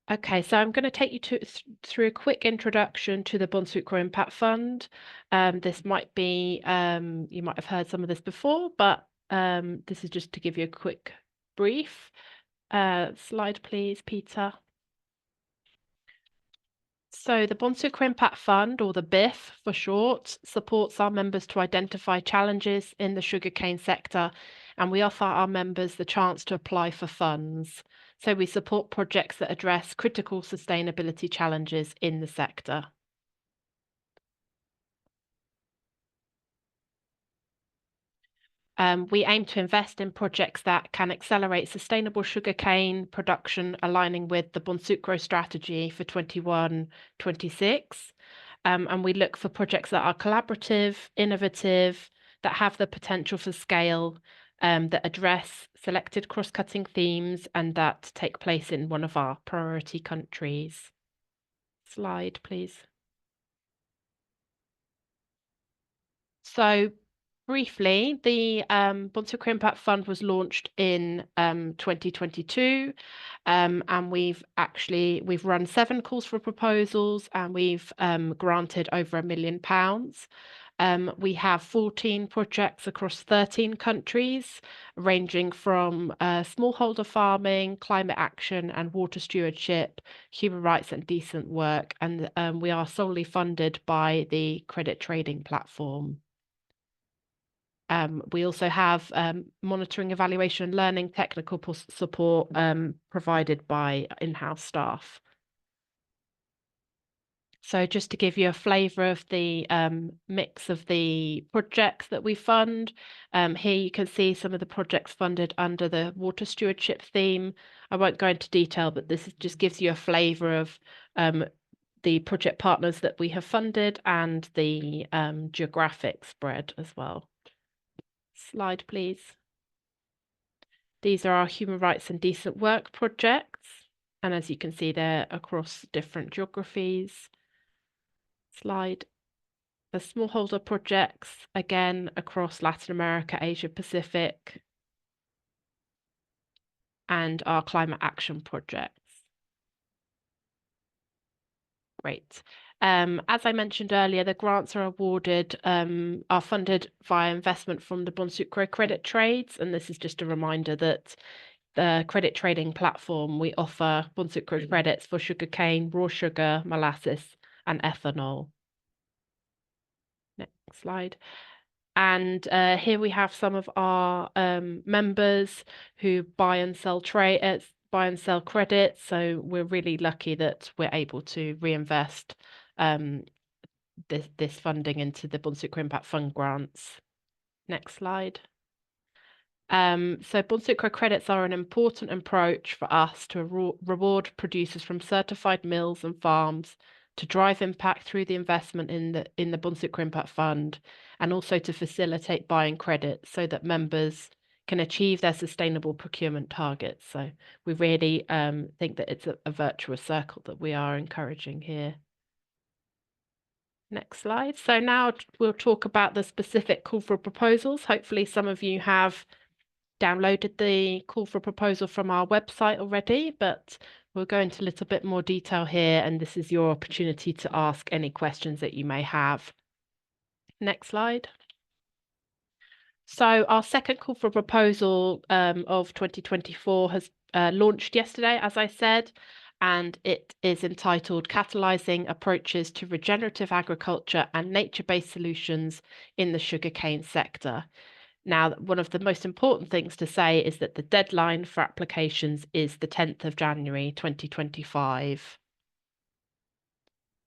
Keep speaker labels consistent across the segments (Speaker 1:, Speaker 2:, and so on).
Speaker 1: Okay, so I'm going to take you through a quick introduction to the Bonsucro Impact Fund. This might be, you might have heard some of this before, but this is just to give you a quick brief. Slide, please, Peter. So the Bonsucro Impact Fund, or the BIF for short, supports our members to identify challenges in the sugarcane sector, and we offer our members the chance to apply for funds. So we support projects that address critical sustainability challenges in the sector. We aim to invest in projects that can accelerate sustainable sugarcane production, aligning with the Bonsucro strategy for 21-26. And we look for projects that are collaborative, innovative, that have the potential for scale, that address selected cross-cutting themes, and that take place in one of our priority countries. Slide, please. So briefly, the Bonsucro Impact Fund was launched in 2022, and we've run 7 calls for proposals, and we've granted over £1 million. We have 14 projects across 13 countries, ranging from smallholder farming, climate action and water stewardship, human rights and decent work, and we are solely funded by the Credit Trading Platform. We also have monitoring, evaluation, and learning technical support provided by in-house staff. So just to give you a flavour of the mix of the projects that we fund, here you can see some of the projects funded under the water stewardship theme. I won't go into detail, but this just gives you a flavour of the project partners that we have funded and the geographic spread as well. Slide, please. These are our human rights and decent work projects. And as you can see, they're across different geographies. Slide. The smallholder projects, again, across Latin America, Asia Pacific, and our climate action projects. Great. As I mentioned earlier, the grants are funded via investment from the Bonsucro Credit Trades, and this is just a reminder that the credit trading platform, we offer Bonsucro credits for sugarcane, raw sugar, molasses, and ethanol. Next slide. And here we have some of our members who buy and sell credits. So we're really lucky that we're able to reinvest this funding into the Bonsucro Impact Fund grants. Next slide. So Bonsucro credits are an important approach for us to reward producers from certified mills and farms to drive impact through the investment in the Bonsucro Impact Fund, and also to facilitate buying credits so that members can achieve their sustainable procurement targets. So we really think that it's a virtuous circle that we are encouraging here. Next slide. So now we'll talk about the specific call for proposals. Hopefully some of you have downloaded the call for proposal from our website already, but we'll go into a little bit more detail here, and this is your opportunity to ask any questions that you may have. Next slide. So our second call for proposal of 2024 has launched yesterday, as I said, and it is entitled Catalysing Approaches to Regenerative Agriculture and Nature-Based Solutions in the Sugarcane Sector. Now, one of the most important things to say is that the deadline for applications is the 10th of January 2025.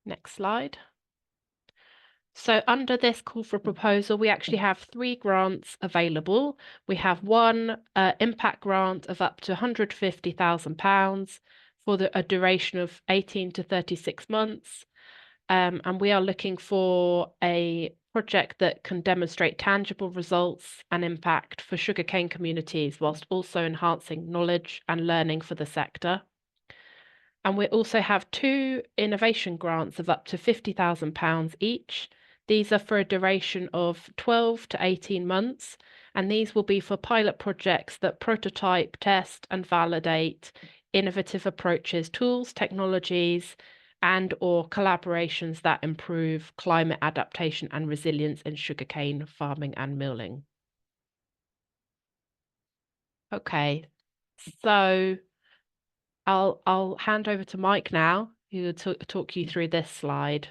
Speaker 1: Next slide. So under this call for proposal, we actually have 3 grants available. We have one impact grant of up to £150,000 for a duration of 18 to 36 months. And we are looking for a project that can demonstrate tangible results and impact for sugarcane communities, whilst also enhancing knowledge and learning for the sector. And we also have 2 innovation grants of up to £50,000 each. These are for a duration of 12 to 18 months, and these will be for pilot projects that prototype, test, and validate innovative approaches, tools, technologies, and/or collaborations that improve climate adaptation and resilience in sugarcane farming and milling. Okay, so I'll hand over to Mike now, who will talk you through this slide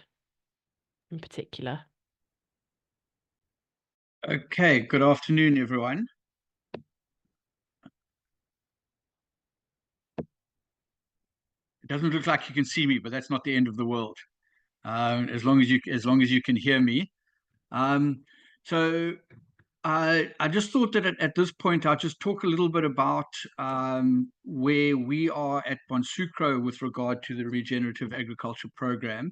Speaker 1: in particular.
Speaker 2: Okay, good afternoon, everyone. It doesn't look like you can see me, but that's not the end of the world. As long as you can hear me. So I just thought that at this point I'll just talk a little bit about where we are at Bonsucro with regard to the Regenerative Agriculture program,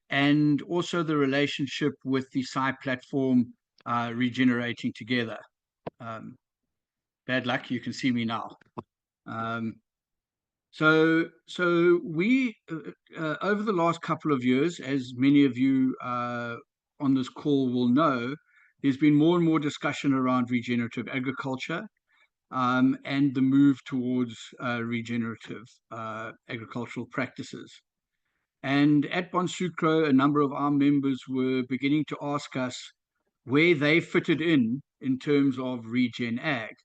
Speaker 2: and also the relationship with the SAI Platform regenerating together. Bad luck, you can see me now. So we, over the last couple of years, as many of you on this call will know, there's been more and more discussion around regenerative agriculture and the move towards regenerative agricultural practices. And at Bonsucro, a number of our members were beginning to ask us where they fitted in terms of regen ag.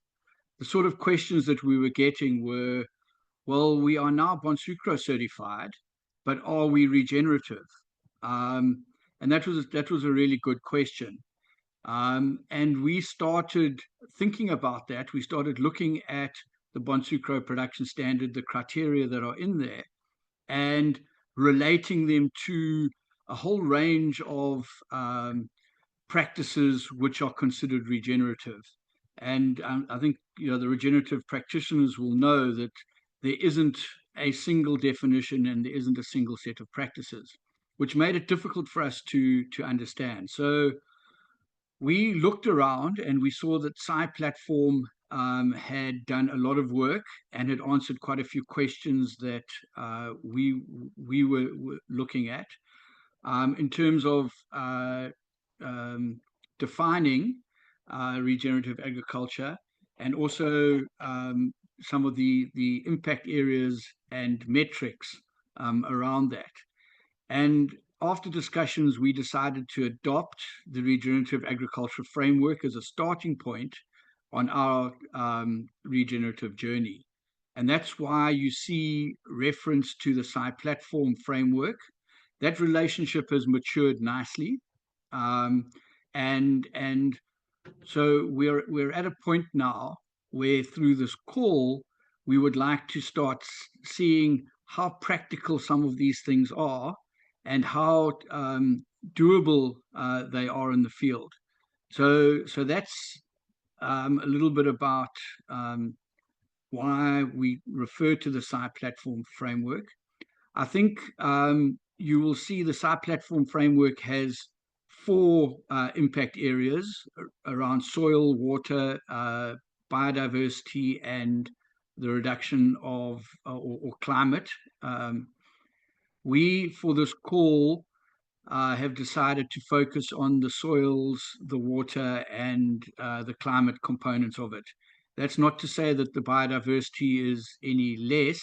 Speaker 2: The sort of questions that we were getting were, well, we are now Bonsucro certified, but are we regenerative? And that was a really good question. And we started thinking about that. We started looking at the Bonsucro production standard, the criteria that are in there, and relating them to a whole range of practices which are considered regenerative. And I think the regenerative practitioners will know that there isn't a single definition and there isn't a single set of practices, which made it difficult for us to understand. So we looked around and we saw that SAI Platform had done a lot of work and had answered quite a few questions that we were looking at in terms of defining regenerative agriculture, and also some of the impact areas and metrics around that. And after discussions, we decided to adopt the regenerative agriculture framework as a starting point on our regenerative journey. And that's why you see reference to the SAI Platform framework. That relationship has matured nicely. And so we're at a point now where through this call, we would like to start seeing how practical some of these things are and how doable they are in the field. So that's a little bit about why we refer to the SAI Platform framework. I think you will see the SAI Platform framework has 4 impact areas around soil, water, biodiversity, and the reduction of or climate. We, for this call, have decided to focus on the soils, the water, and the climate components of it. That's not to say that the biodiversity is any less,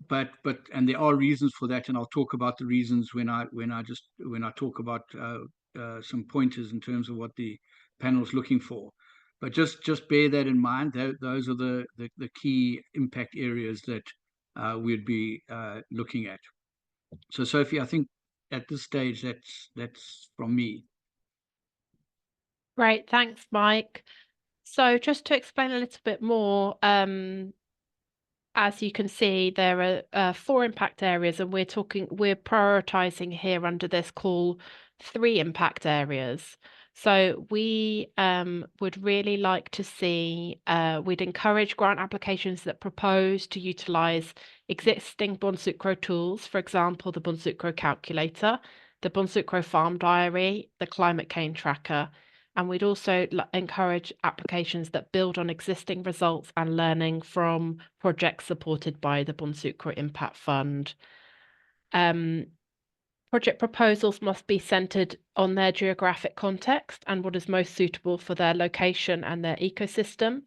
Speaker 2: but there are reasons for that, and I'll talk about the reasons when I talk about some pointers in terms of what the panel is looking for. But just bear that in mind. Those are the key impact areas that we'd be looking at. So Sophie, I think at this stage that's from me.
Speaker 1: Great, thanks, Mike. So just to explain a little bit more, as you can see, there are 4 impact areas, and we're prioritizing here under this call 3 impact areas. So we would really like to see, we'd encourage grant applications that propose to utilize existing Bonsucro tools, for example, the Bonsucro calculator, the Bonsucro farm diary, the climate cane tracker. And we'd also encourage applications that build on existing results and learning from projects supported by the Bonsucro Impact Fund. Project proposals must be centered on their geographic context and what is most suitable for their location and their ecosystem.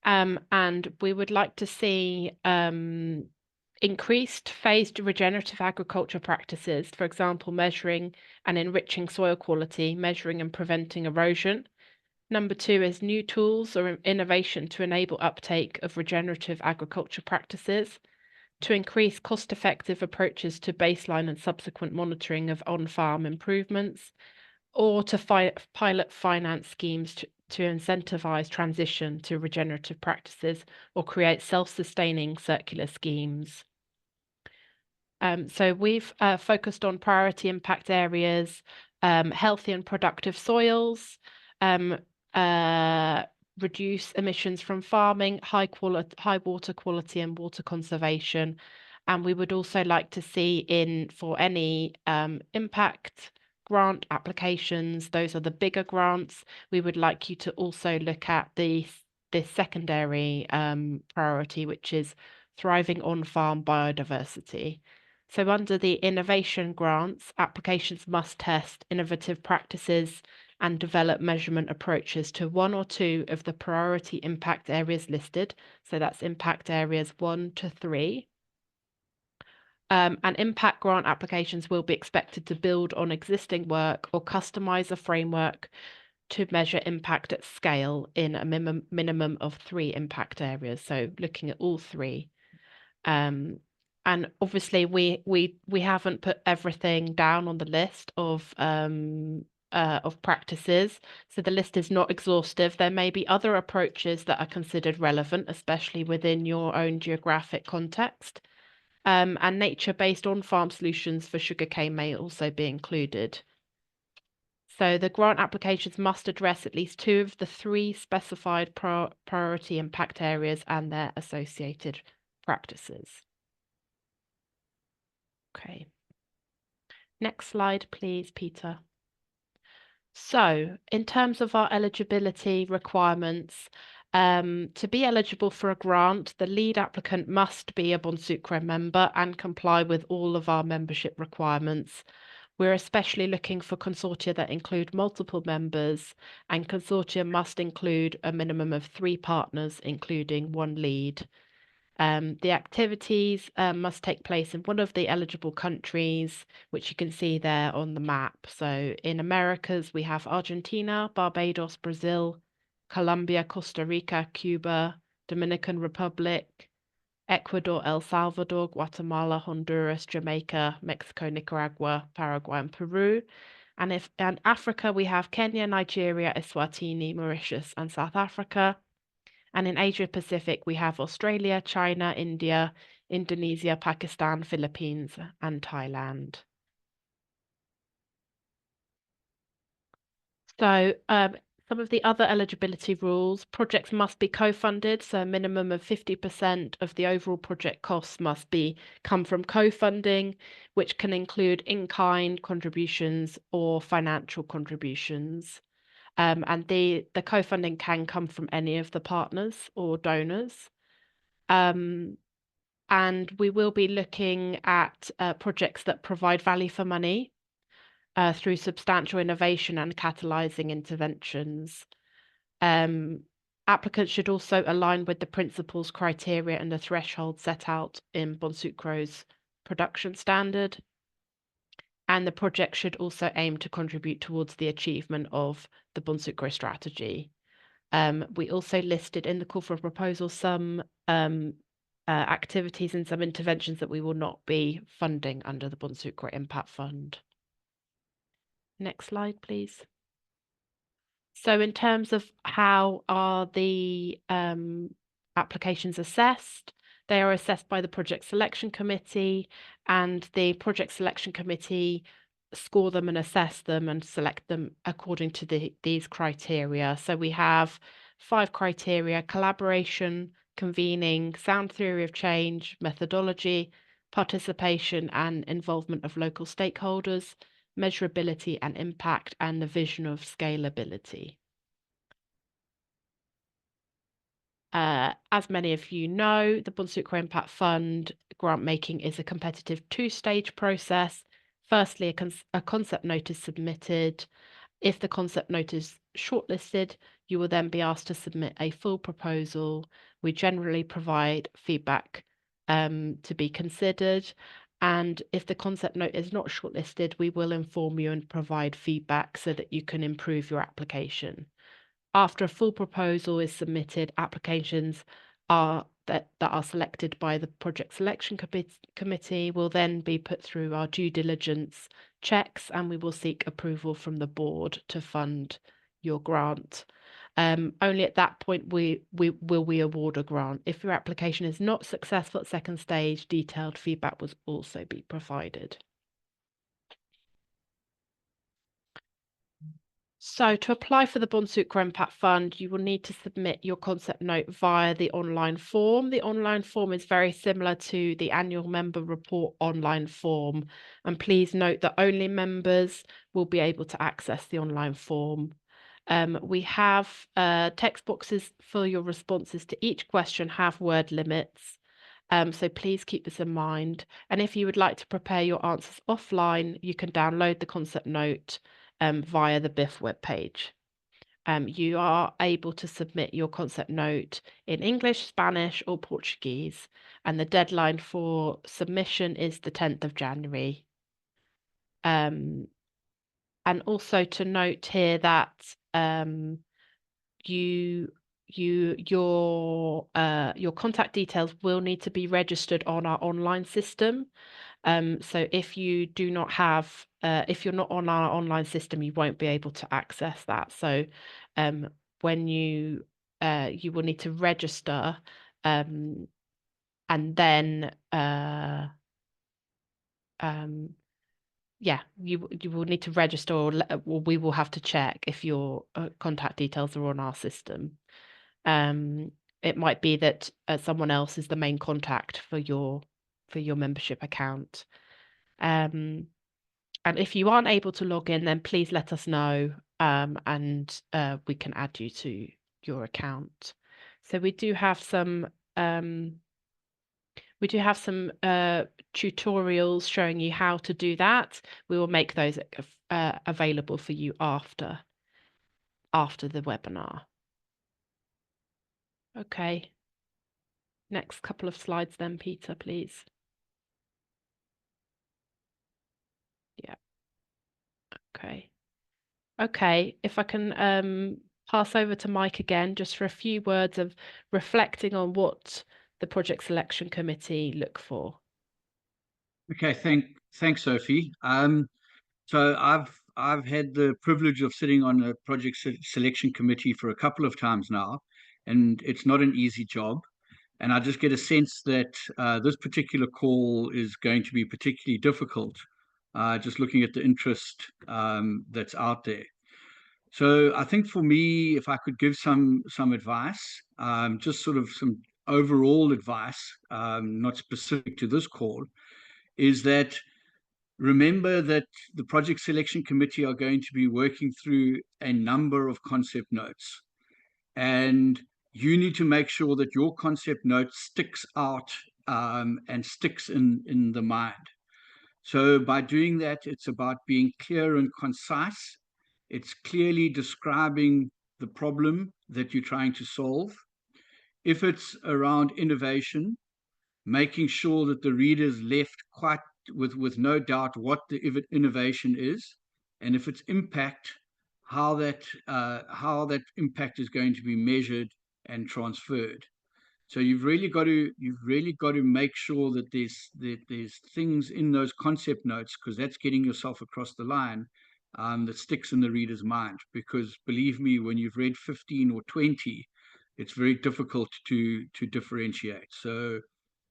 Speaker 1: And we would like to see increased phased regenerative agriculture practices, for example, measuring and enriching soil quality, measuring and preventing erosion. Number 2 is new tools or innovation to enable uptake of regenerative agriculture practices, to increase cost-effective approaches to baseline and subsequent monitoring of on-farm improvements, or to pilot finance schemes to incentivize transition to regenerative practices or create self-sustaining circular schemes. So we've focused on priority impact areas, healthy and productive soils, reduce emissions from farming, high water quality and water conservation. And we would also like to see for any impact grant applications, those are the bigger grants, we would like you to also look at the secondary priority, which is thriving on-farm biodiversity. So under the innovation grants, applications must test innovative practices and develop measurement approaches to 1 or 2 of the priority impact areas listed. So that's impact areas 1 to 3. And impact grant applications will be expected to build on existing work or customize a framework to measure impact at scale in a minimum of 3 impact areas. So looking at all 3. And obviously we haven't put everything down on the list of practices, so the list is not exhaustive. There may be other approaches that are considered relevant, especially within your own geographic context. And nature-based on-farm solutions for sugarcane may also be included. So the grant applications must address at least 2 of the 3 specified priority impact areas and their associated practices. Okay. Next slide, please, Peter. So in terms of our eligibility requirements, to be eligible for a grant, the lead applicant must be a Bonsucro member and comply with all of our membership requirements. We're especially looking for consortia that include multiple members, and consortia must include a minimum of 3 partners, including 1 lead. The activities must take place in one of the eligible countries, which you can see there on the map. So in Americas, we have Argentina, Barbados, Brazil, Colombia, Costa Rica, Cuba, Dominican Republic, Ecuador, El Salvador, Guatemala, Honduras, Jamaica, Mexico, Nicaragua, Paraguay, and Peru. And in Africa, we have Kenya, Nigeria, Eswatini, Mauritius, and South Africa. And in Asia Pacific, we have Australia, China, India, Indonesia, Pakistan, Philippines, and Thailand. So some of the other eligibility rules, projects must be co-funded, so a minimum of 50% of the overall project costs must come from co-funding, which can include in-kind contributions or financial contributions. And the co-funding can come from any of the partners or donors. And we will be looking at projects that provide value for money through substantial innovation and catalyzing interventions. Applicants should also align with the principles, criteria, and the threshold set out in Bonsucro's production standard. And the project should also aim to contribute towards the achievement of the Bonsucro strategy. We also listed in the call for proposal some activities and some interventions that we will not be funding under the Bonsucro Impact Fund. Next slide, please. So in terms of how are the applications assessed, they are assessed by the Project Selection Committee, and the Project Selection Committee score them and assess them and select them according to these criteria. So we have 5 criteria: collaboration, convening, sound theory of change, methodology, participation and involvement of local stakeholders, measurability and impact, and the vision of scalability. As many of you know, the Bonsucro Impact Fund grant making is a competitive 2-stage process. Firstly, a concept note is submitted. If the concept note is shortlisted, You will then be asked to submit a full proposal. We generally provide feedback to be considered. And if the concept note is not shortlisted, we will inform you and provide feedback so that you can improve your application. After a full proposal is submitted, applications that are selected by the project selection committee will then be put through our due diligence checks, and we will seek approval from the board to fund your grant. Only at that point will we award a grant. If your application is not successful at second stage, detailed feedback will also be provided. So to apply for the Bonsucro Impact Fund, you will need to submit your concept note via the online form. The online form is very similar to the annual member report online form. And please note that only members will be able to access the online form. We have text boxes for your responses to each question have word limits. So please keep this in mind. And if you would like to prepare your answers offline, you can download the concept note via the BIF webpage. You are able to submit your concept note in English, Spanish, or Portuguese, and the deadline for submission is the 10th of January. And also to note here that your contact details will need to be registered on our online system. So if you do not have, if you're not on our online system, you won't be able to access that. So when you will need to register, and then yeah, you will need to register, or we will have to check if your contact details are on our system. It might be that someone else is the main contact for your membership account. And if you aren't able to log in, then please let us know, and we can add you to your account. So we do have some tutorials showing you how to do that. We will make those available for you after the webinar. Okay. Next couple of slides then, Peter, please. Yeah. Okay. Okay, if I can pass over to Mike again, just for a few words of reflecting on what the project selection committee look for.
Speaker 2: Okay, thanks, Sophie. So I've had the privilege of sitting on a project selection committee for a couple of times now, and it's not an easy job. And I just get a sense that this particular call is going to be particularly difficult, just looking at the interest that's out there. So I think for me, if I could give some advice, just sort of some overall advice, not specific to this call, is that remember that the project selection committee are going to be working through a number of concept notes, and you need to make sure that your concept note sticks out and sticks in the mind. So by doing that, it's about being clear and concise. It's clearly describing the problem that you're trying to solve. If it's around innovation, making sure that the reader's left quite with no doubt what the innovation is, and if it's impact, how that impact is going to be measured and transferred. So you've really got to make sure that there's things in those concept notes, because that's getting yourself across the line, that sticks in the reader's mind. Because believe me, when you've read 15 or 20, it's very difficult to differentiate. So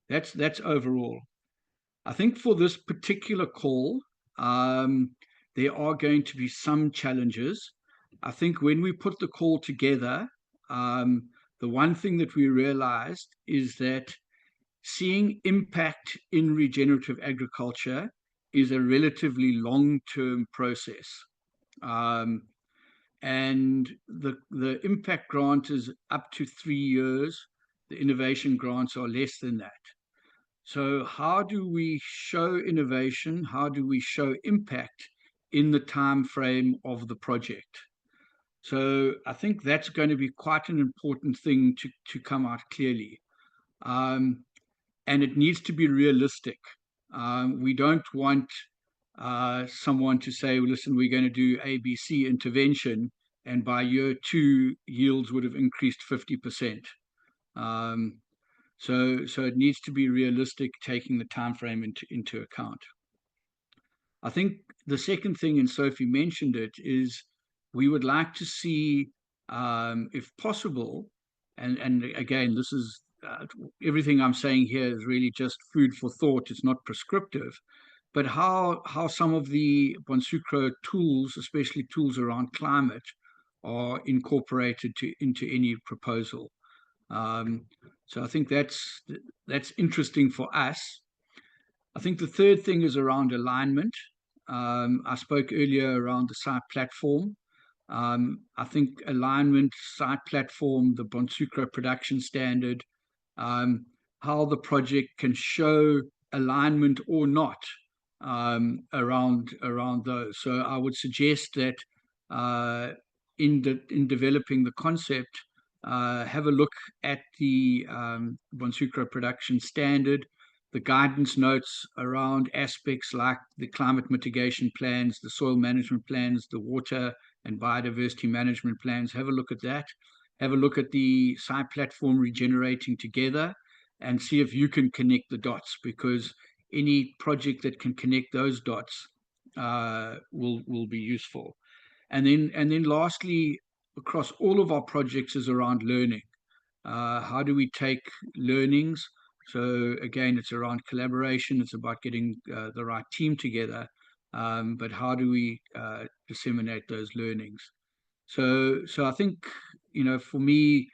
Speaker 2: that's overall. I think for this particular call, there are going to be some challenges. I think when we put the call together, the one thing that we realized is that seeing impact in regenerative agriculture is a relatively long-term process. And the impact grant is up to 3 years. The innovation grants are less than that. So how do we show innovation? How do we show impact in the time frame of the project? So I think that's going to be quite an important thing to come out clearly. And it needs to be realistic. We don't want someone to say, well, listen, we're going to do ABC intervention, and by year 2, yields would have increased 50%. So it needs to be realistic, taking the time frame into account. I think the second thing, and Sophie mentioned it, is we would like to see, if possible, and again, this is everything I'm saying here is really just food for thought. It's not prescriptive, but how some of the Bonsucro tools, especially tools around climate, are incorporated into any proposal. So I think that's interesting for us. I think the third thing is around alignment. I spoke earlier around the SAI Platform. I think alignment, SAI Platform, the Bonsucro production standard, how the project can show alignment or not around those. So I would suggest that in developing the concept, have a look at the Bonsucro production standard, the guidance notes around aspects like the climate mitigation plans, the soil management plans, the water and biodiversity management plans. Have a look at that. Have a look at the SAI Platform regenerating together, and see if you can connect the dots, because any project that can connect those dots will be useful. And then lastly, across all of our projects is around learning. How do we take learnings? So again, it's around collaboration. It's about getting the right team together. But how do we disseminate those learnings? So I think, for me,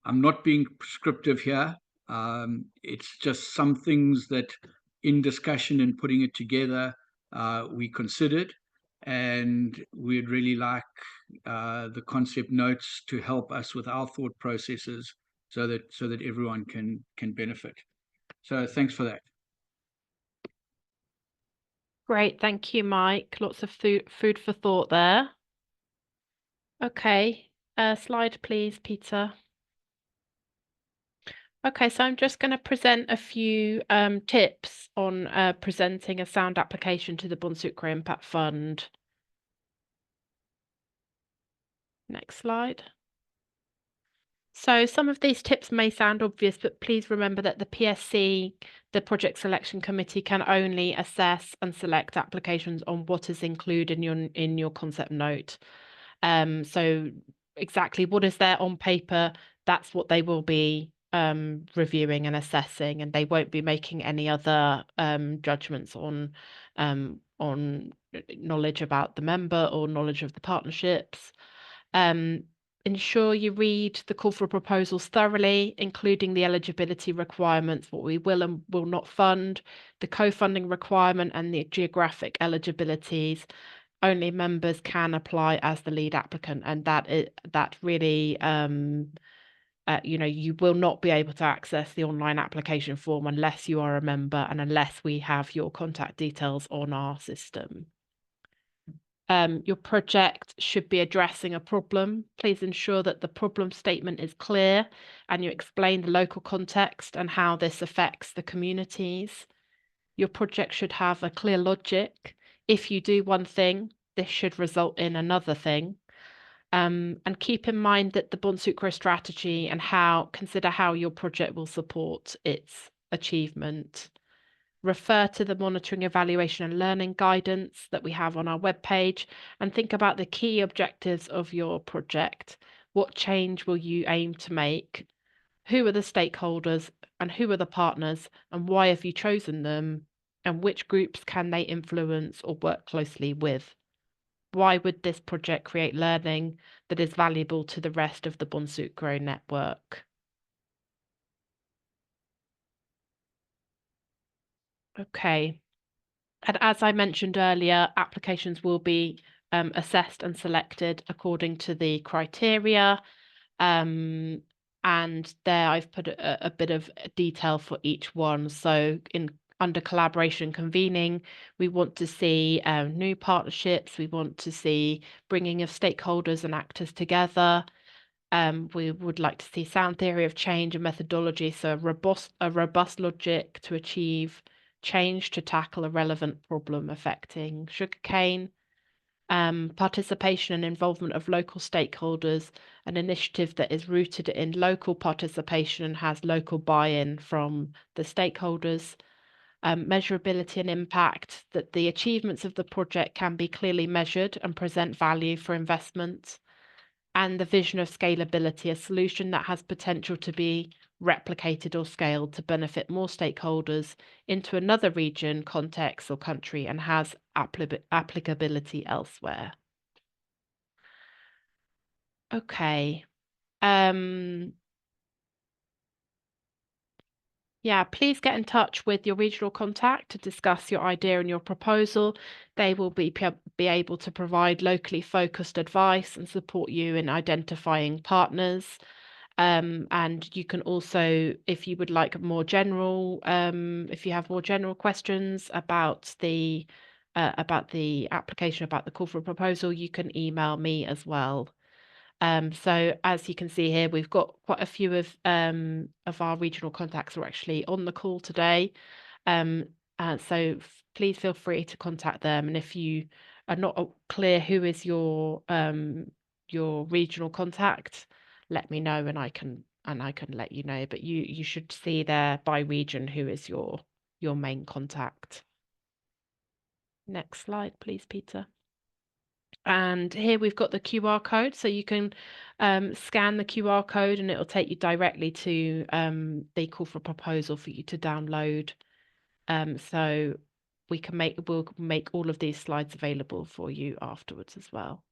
Speaker 2: I'm not being prescriptive here. It's just some things that in discussion and putting it together, we considered, and we'd really like the concept notes to help us with our thought processes, so that everyone can benefit. So thanks for that.
Speaker 1: Great, thank you, Mike. Lots of food for thought there. Okay, slide please, Peter. Okay, so I'm just going to present a few tips on presenting a sound application to the Bonsucro Impact Fund. Next slide. So some of these tips may sound obvious, but please remember that the PSC, the Project Selection Committee, can only assess and select applications on what is included in your concept note. So exactly what is there on paper, that's what they will be reviewing and assessing, and they won't be making any other judgments on knowledge about the member or knowledge of the partnerships. Ensure you read the call for proposals thoroughly, including the eligibility requirements, what we will and will not fund, the co-funding requirement, and the geographic eligibilities. Only members can apply as the lead applicant, and that really you will not be able to access the online application form unless you are a member and unless we have your contact details on our system. Your project should be addressing a problem. Please ensure that the problem statement is clear and you explain the local context and how this affects the communities. Your project should have a clear logic. If you do one thing, this should result in another thing. And keep in mind that the Bonsucro strategy and consider how your project will support its achievement. Refer to the monitoring, evaluation and learning guidance that we have on our webpage, and think about the key objectives of your project. What change will you aim to make? Who are the stakeholders and who are the partners, and why have you chosen them? And which groups can they influence or work closely with? Why would this project create learning that is valuable to the rest of the Bonsucro network? Okay. And as I mentioned earlier, applications will be assessed and selected according to the criteria. And there I've put a bit of detail for each one. So under collaboration convening, we want to see new partnerships. We want to see bringing of stakeholders and actors together. We would like to see sound theory of change and methodology, so a robust logic to achieve change to tackle a relevant problem affecting sugarcane. Participation and involvement of local stakeholders, an initiative that is rooted in local participation and has local buy-in from the stakeholders. Measurability and impact, that the achievements of the project can be clearly measured and present value for investment. And the vision of scalability, a solution that has potential to be replicated or scaled to benefit more stakeholders into another region, context, or country, and has applicability elsewhere. Okay. Yeah, please get in touch with your regional contact to discuss your idea and your proposal. They will be able to provide locally focused advice and support you in identifying partners. And you can also, if you would like more general, if you have more general questions about the application, about the call for a proposal, you can email me as well. So as you can see here, we've got quite a few of our regional contacts are actually on the call today. So please feel free to contact them. And if you are not clear who is your regional contact, let me know and I can let you know. But you should see there by region who is your main contact. Next slide, please, Peter. And here we've got the QR code, so you can scan the QR code and it'll take you directly to the call for proposal for you to download. So we'll make all of these slides available for you afterwards as well.